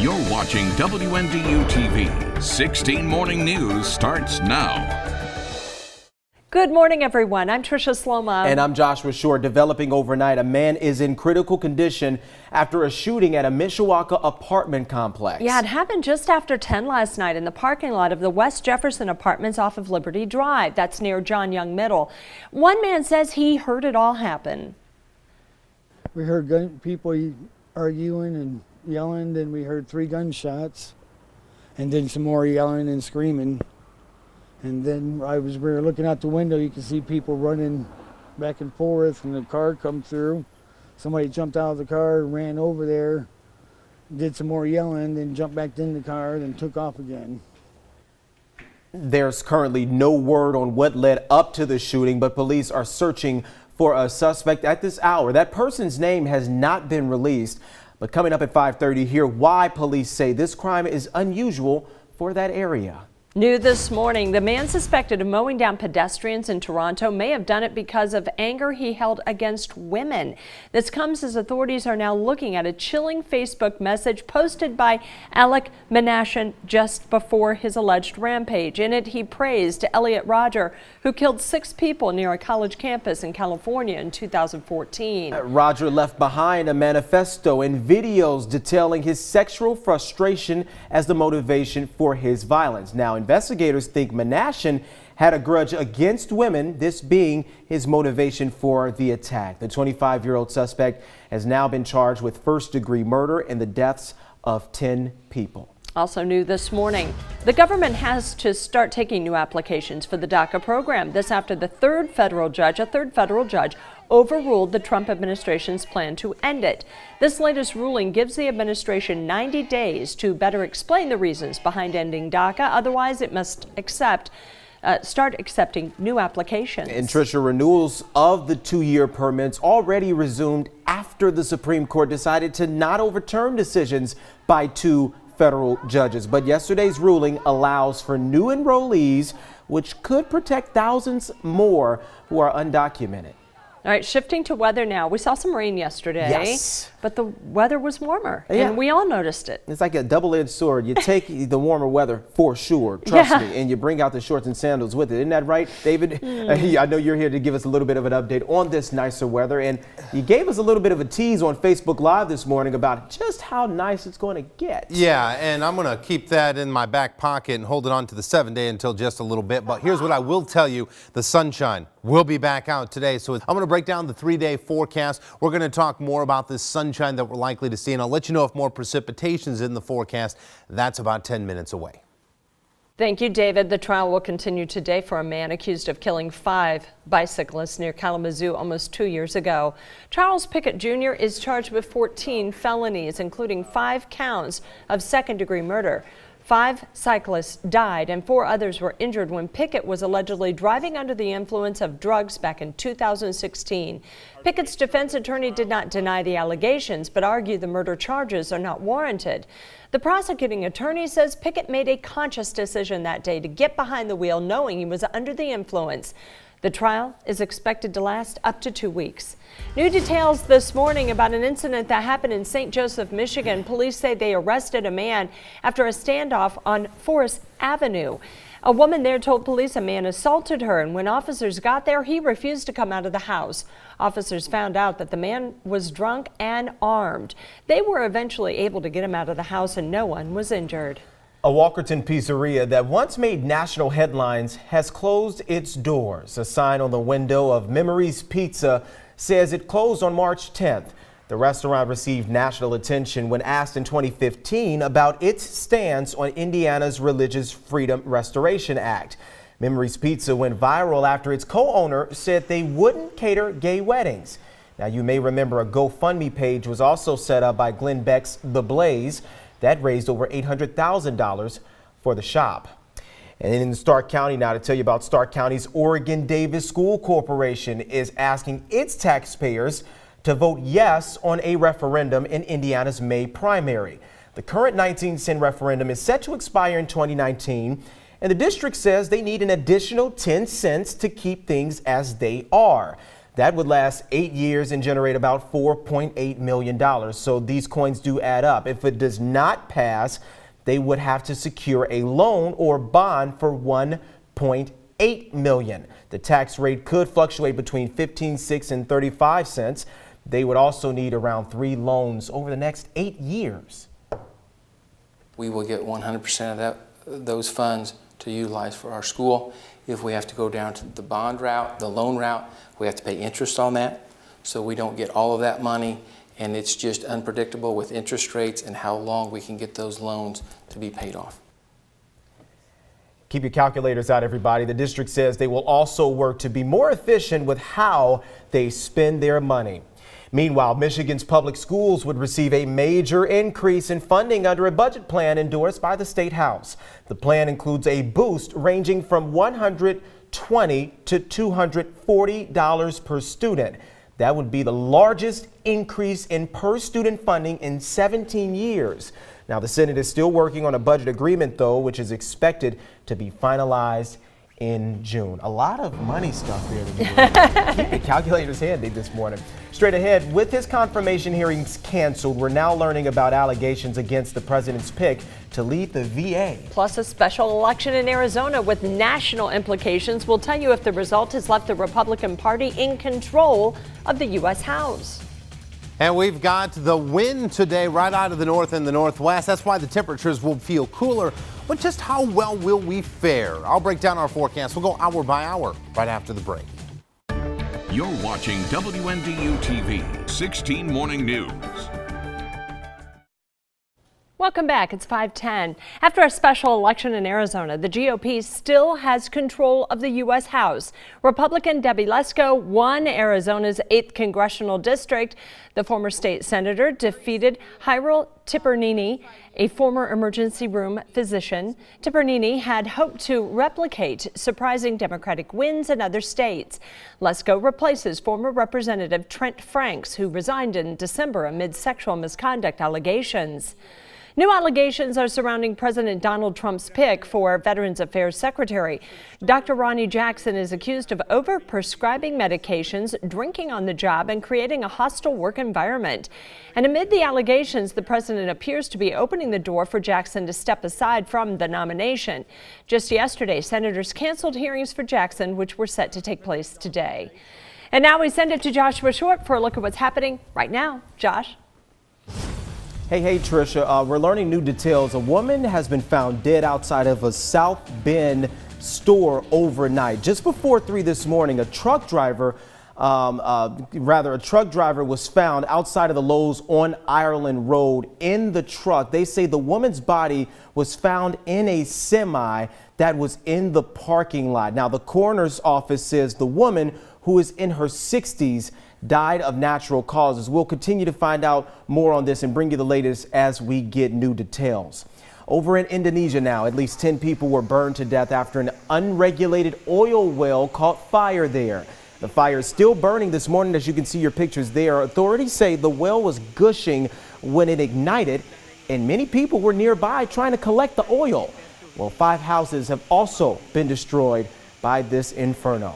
You're watching WNDU-TV. 16 Morning News starts now. Good morning, everyone. I'm Tricia Sloma. And I'm Joshua Shore. Developing overnight, a man is in critical condition after a shooting at a Mishawaka apartment complex. Yeah, it happened just after 10 last night in the parking lot of the West Jefferson Apartments off of Liberty Drive. That's near John Young Middle. One man says he heard it all happen. We heard people arguing and yelling, then we heard 3 gunshots, and then some more yelling and screaming. And then we were looking out the window, you could see people running back and forth, and the car come through. Somebody jumped out of the car, ran over there, did some more yelling, then jumped back in the car, then took off again. There's currently no word on what led up to the shooting, but police are searching for a suspect at this hour. That person's name has not been released, but coming up at 5:30, hear why police say this crime is unusual for that area. New this morning, the man suspected of mowing down pedestrians in Toronto may have done it because of anger he held against women. This comes as authorities are now looking at a chilling Facebook message posted by Alec Menashen just before his alleged rampage. In it, he praised Elliot Roger, who killed 6 people near a college campus in California in 2014. Roger left behind a manifesto and videos detailing his sexual frustration as the motivation for his violence. Now, investigators think Menashen had a grudge against women, this being his motivation for the attack. The 25-year-old suspect has now been charged with first-degree murder and the deaths of 10 people. Also new this morning, the government has to start taking new applications for the DACA program. This after a third federal judge overruled the Trump administration's plan to end it. This latest ruling gives the administration 90 days to better explain the reasons behind ending DACA. Otherwise, it must start accepting new applications. And Tricia, renewals of the 2-year permits already resumed after the Supreme Court decided to not overturn decisions by 2 federal judges. But yesterday's ruling allows for new enrollees, which could protect thousands more who are undocumented. All right, shifting to weather now. We saw some rain yesterday, yes, but the weather was warmer, and we all noticed it. It's like a double-edged sword. You take the warmer weather for sure, trust me, and you bring out the shorts and sandals with it. Isn't that right, David? I know you're here to give us a little bit of an update on this nicer weather, and you gave us a little bit of a tease on Facebook Live this morning about just how nice it's going to get. Yeah, and I'm going to keep that in my back pocket and hold it on to the 7-day until just a little bit. But here's what I will tell you. The sunshine will be back out today. So I'm going to break down the 3-day forecast. We're going to talk more about this sunshine that we're likely to see, and I'll let you know if more precipitation's in the forecast. That's about 10 minutes away. Thank you, David. The trial will continue today for a man accused of killing 5 bicyclists near Kalamazoo almost 2 years ago. Charles Pickett Jr. is charged with 14 felonies, including 5 counts of second-degree murder. 5 cyclists died and 4 others were injured when Pickett was allegedly driving under the influence of drugs back in 2016. Pickett's defense attorney did not deny the allegations, but argued the murder charges are not warranted. The prosecuting attorney says Pickett made a conscious decision that day to get behind the wheel knowing he was under the influence. The trial is expected to last up to 2 weeks. New details this morning about an incident that happened in St. Joseph, Michigan. Police say they arrested a man after a standoff on Forest Avenue. A woman there told police a man assaulted her, and when officers got there, he refused to come out of the house. Officers found out that the man was drunk and armed. They were eventually able to get him out of the house, and no one was injured. A Walkerton pizzeria that once made national headlines has closed its doors. A sign on the window of Memories Pizza says it closed on March 10th. The restaurant received national attention when asked in 2015 about its stance on Indiana's Religious Freedom Restoration Act. Memories Pizza went viral after its co-owner said they wouldn't cater gay weddings. Now, you may remember a GoFundMe page was also set up by Glenn Beck's The Blaze. That raised over $800,000 for the shop. And in Stark County now, to tell you about Stark County's Oregon Davis School Corporation is asking its taxpayers to vote yes on a referendum in Indiana's May primary. The current 19-cent referendum is set to expire in 2019, and the district says they need an additional 10 cents to keep things as they are. That would last 8 years and generate about $4.8 million. So these coins do add up. If it does not pass, they would have to secure a loan or bond for $1.8 million. The tax rate could fluctuate between 15 cents and 35 cents. They would also need around 3 loans over the next 8 years. We will get 100% of those funds to utilize for our school. If we have to go down to the bond route, the loan route, we have to pay interest on that. So we don't get all of that money, and it's just unpredictable with interest rates and how long we can get those loans to be paid off. Keep your calculators out, everybody. The district says they will also work to be more efficient with how they spend their money. Meanwhile, Michigan's public schools would receive a major increase in funding under a budget plan endorsed by the State House. The plan includes a boost ranging from $120 to $240 per student. That would be the largest increase in per student funding in 17 years. Now, the Senate is still working on a budget agreement, though, which is expected to be finalized in June. A lot of money stuff there to do. Keep the calculators handy this morning. Straight ahead, with his confirmation hearings canceled, we're now learning about allegations against the president's pick to lead the VA. Plus, a special election in Arizona with national implications. We'll tell you if the result has left the Republican Party in control of the U.S. House. And we've got the wind today right out of the north and the northwest. That's why the temperatures will feel cooler. But just how well will we fare? I'll break down our forecast. We'll go hour by hour right after the break. You're watching WNDU-TV 16 Morning News. Welcome back. It's 5:10. After a special election in Arizona, the GOP still has control of the U.S. House. Republican Debbie Lesko won Arizona's 8th congressional district. The former state senator defeated Hyrule Tipernini, a former emergency room physician. Tipernini had hoped to replicate surprising Democratic wins in other states. Lesko replaces former Representative Trent Franks, who resigned in December amid sexual misconduct allegations. New allegations are surrounding President Donald Trump's pick for Veterans Affairs Secretary. Dr. Ronnie Jackson is accused of over-prescribing medications, drinking on the job, and creating a hostile work environment. And amid the allegations, the president appears to be opening the door for Jackson to step aside from the nomination. Just yesterday, senators canceled hearings for Jackson, which were set to take place today. And now we send it to Joshua Short for a look at what's happening right now. Josh? Hey, Tricia, we're learning new details. A woman has been found dead outside of a South Bend store overnight. Just before 3 this morning, a truck driver was found outside of the Lowe's on Ireland Road in the truck. They say the woman's body was found in a semi that was in the parking lot. Now, the coroner's office says the woman, who is in her 60s, died of natural causes. We'll continue to find out more on this and bring you the latest as we get new details. Over in Indonesia now, at least 10 people were burned to death after an unregulated oil well caught fire there. The fire is still burning this morning, as you can see your pictures there. Authorities say the well was gushing when it ignited, and many people were nearby trying to collect the oil. Well, 5 houses have also been destroyed by this inferno.